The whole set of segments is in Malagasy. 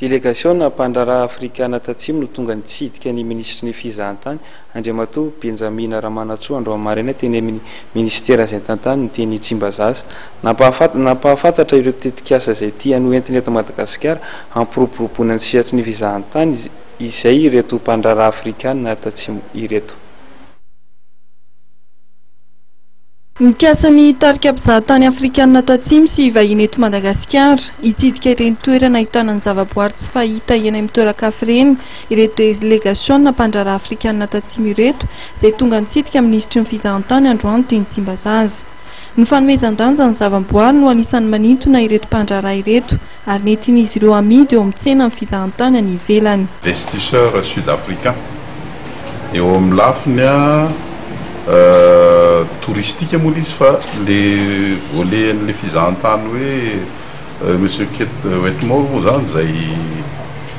Délégation Pandrara africaine tatsimo no tonga nitsidika ny ministre ny fizahantany Andriamatoa Benjamin Ramanatsoa andro amarina teny amin'ny ministera izay tantany teny Tsimbazaza napahafantatra ireo tetikasa izay tia noentiny eto Madagasikara hampiroboroboana ny sihatry ny fizahantany izay ireto Pandrara africaine tatsimo ireto. Mikasany tarika mpizahatany afrikanina tatsimo sy vahiny eto Madagasikara hitsidika ireny toerana ahitana ny zavaboary tsy fahita eny amin'ny toeran-kafa ireny ireto délégation Pandrara afrikanina tatsimo ireto izay tonga nitsidika ministry ny fizahantany androany teny Tsimbazaza. Ny fanomezan-danja ny zavaboary no anisan'ny manintona ireto Pandrara ireto ary nentin'izy ireo amidy eo amin'ny tsena ny fizahantany any ivelany. Investisseur sud-africain eo amin'ny lafiny touristique moa izy fa le volet le fizahantany hoe monsieur Wetmore moa zany zay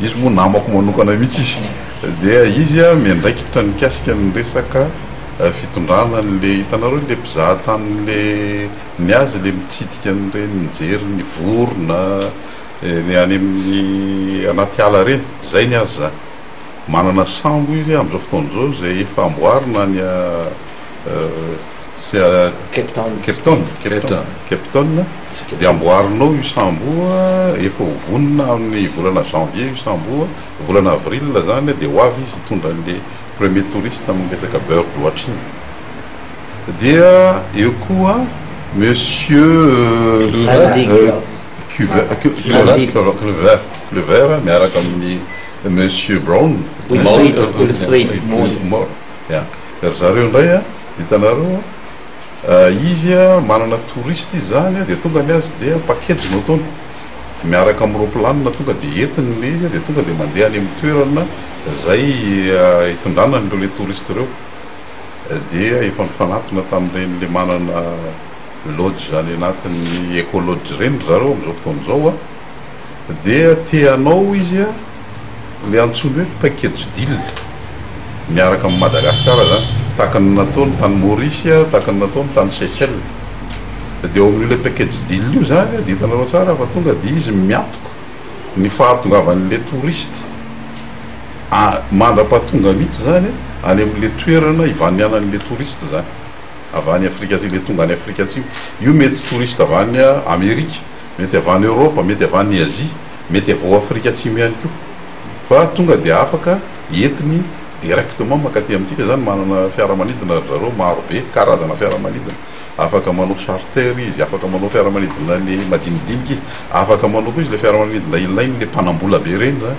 izy moa namako manokana mihitsy izy dia izy miandraikitra nikasika ny resaka fitondrana le hitanareo le mpizahatany le ny azy le mitsidika n'ireny mijery ny vorona ny any amin'ny anaty ala reny zay ny azy zany manana sambo izy am'izao fotoan'izao zay efa amboarina ny c'est Cape Town dia amboarinao io sambo efa hovonina amin'ny volana janvier io sambo volana avril zany dia ho avy izy hitondra le premier touriste amin'ny resaka bird watching. Dia eo koa monsieur Clever miaraka amin'ny monsieur Brown ry zareo indray hitanareo izy manana touriste izy zany dia tonga ny azy dia package no ataony miaraka amin'ny roplanina tonga dia entiny le izy dia tonga dia mandeha any amin'ny toerana zay hitondranany ireo le touriste ireo dia efa mifanatona tamin'ireny le manana lodge zany anatin'ny écolodge reny zareo amin'izao fotoan'izao dia teanao izy le antsony hoe package deal miaraka amin'ny Madagasikara zany tahaka ny nataony tany Maurice tahaka ny nataony tany Seychelles dia eo amin'io le package deal io zany dia hitanareo tsara fa tonga dia izy miantoko ny fahatongavan'le touriste mandra-pahatonga mihitsy zany any amin'le toerana ivanianan'le touriste zany avy any Afrika le tonga any Afrika atsimo io mety touriste avy any Amerika mety avy any Europe mety avy any Asie mety avy Afrika atsimo ihany koa fa tonga dia afaka entiny directement makaty amintsika zany manana fiaramanidina zareo maro be karazana fiaramanidina afaka manao charter izy afaka manao fiaramanidina le madinidinika izy afaka manao koa izy le fiaramanidina ilainy le mpanambola be reny zany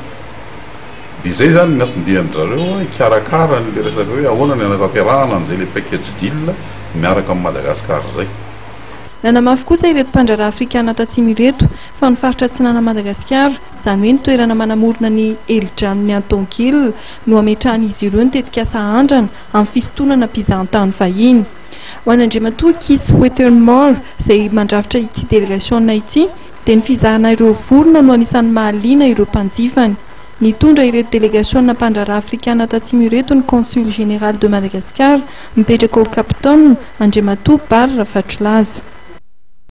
dia zay zany miatondiany zareo hikarakara le resaka hoe ahoana ny anatanterahana an'izay le package deal miaraka amin'ny Madagasikara zay. Nanamafy kosa ireto Pandrara afrikanina tatsimo ireto fa ny faritra atsinana Madagasikara izany hoe ny toerana manamorona ny Eljan ny Antonkil no ametrahan'izy ireo ny tetikasa andrana amin'ny fisintonana mpizahantany vahiny. Ho an'Andriamatoa Kis Wetmore izay mandrafitra ity délégation ity dia ny fizahana ireo vorona no anisan'ny mahaliana ireo mpanjifany. Nitondra ireto délégation Pandrara afrikanina tatsimo ireto ny consul général de Madagascar mipetraka ao Cape Town Andriamatoa Barra Fatrolaza.